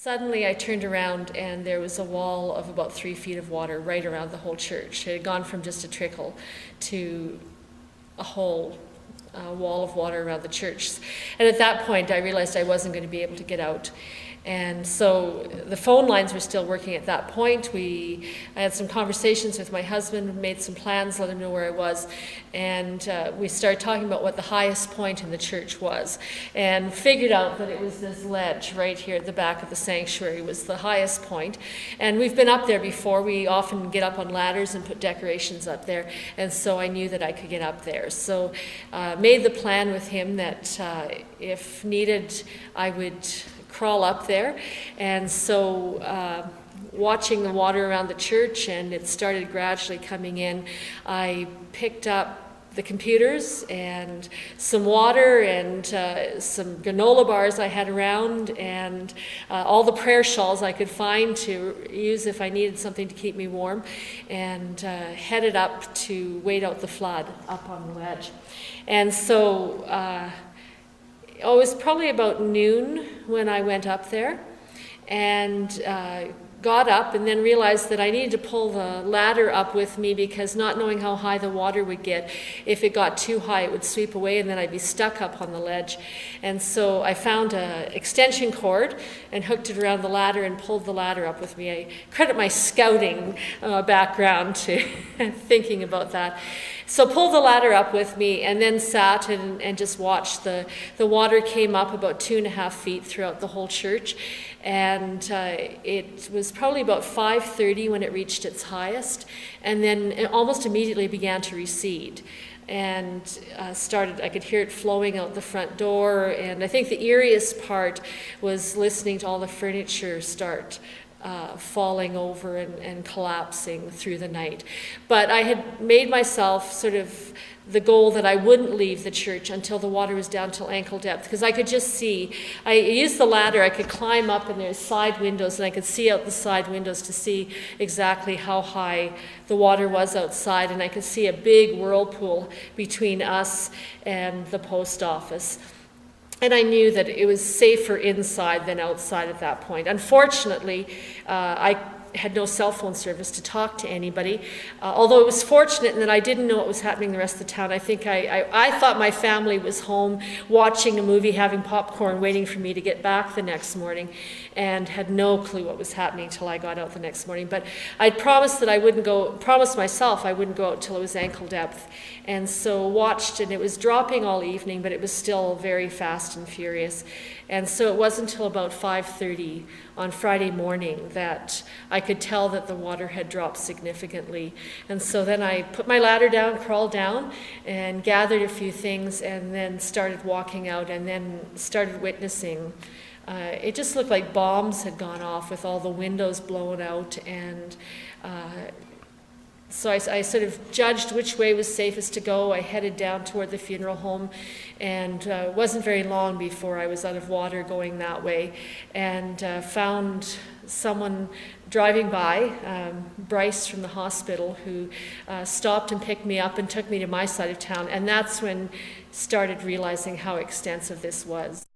Suddenly I turned around and there was a wall of about 3 feet of water right around the whole church. It had gone from just a trickle to a whole wall of water around the church. And at that point I realized I wasn't going to be able to get out. And so the phone lines were still working at that point. I had some conversations with my husband, made some plans, let him know where I was, and we started talking about what the highest point in the church was, and figured out that it was this ledge right here at the back of the sanctuary was the highest point. And we've been up there before. We often get up on ladders and put decorations up there, and so I knew that I could get up there. So made the plan with him that if needed, I would crawl up there. And so watching the water around the church, and it started gradually coming in, I picked up the computers and some water and some granola bars I had around, and all the prayer shawls I could find to use if I needed something to keep me warm, and headed up to wait out the flood up on the ledge. And so it was probably about noon when I went up there, and got up and then realized that I needed to pull the ladder up with me, because not knowing how high the water would get, if it got too high it would sweep away and then I'd be stuck up on the ledge. And so I found an extension cord and hooked it around the ladder and pulled the ladder up with me. I credit my scouting background to thinking about that. So pulled the ladder up with me and then sat and just watched. The water came up about 2.5 feet throughout the whole church, and it was probably about 5:30 when it reached its highest, and then it almost immediately began to recede. And I could hear it flowing out the front door, and I think the eeriest part was listening to all the furniture start falling over and collapsing through the night. But I had made myself sort of the goal that I wouldn't leave the church until the water was down till ankle depth, because I could just see. I used the ladder, I could climb up, and there's side windows, and I could see out the side windows to see exactly how high the water was outside, and I could see a big whirlpool between us and the post office. And I knew that it was safer inside than outside at that point. Unfortunately, I had no cell phone service to talk to anybody, although it was fortunate in that I didn't know what was happening in the rest of the town. I think I thought my family was home watching a movie, having popcorn, waiting for me to get back the next morning, and had no clue what was happening till I got out the next morning. But I'd promised myself I wouldn't go out till it was ankle depth, and so watched, and it was dropping all evening, but it was still very fast and furious. And so it wasn't until about 5:30 on Friday morning that I could tell that the water had dropped significantly. And so then I put my ladder down, crawled down, and gathered a few things, and then started walking out, and then started witnessing. It just looked like bombs had gone off with all the windows blown out, and so I sort of judged which way was safest to go. I headed down toward the funeral home, and it wasn't very long before I was out of water going that way, and found someone driving by, Bryce from the hospital, who stopped and picked me up and took me to my side of town, and that's when I started realizing how extensive this was.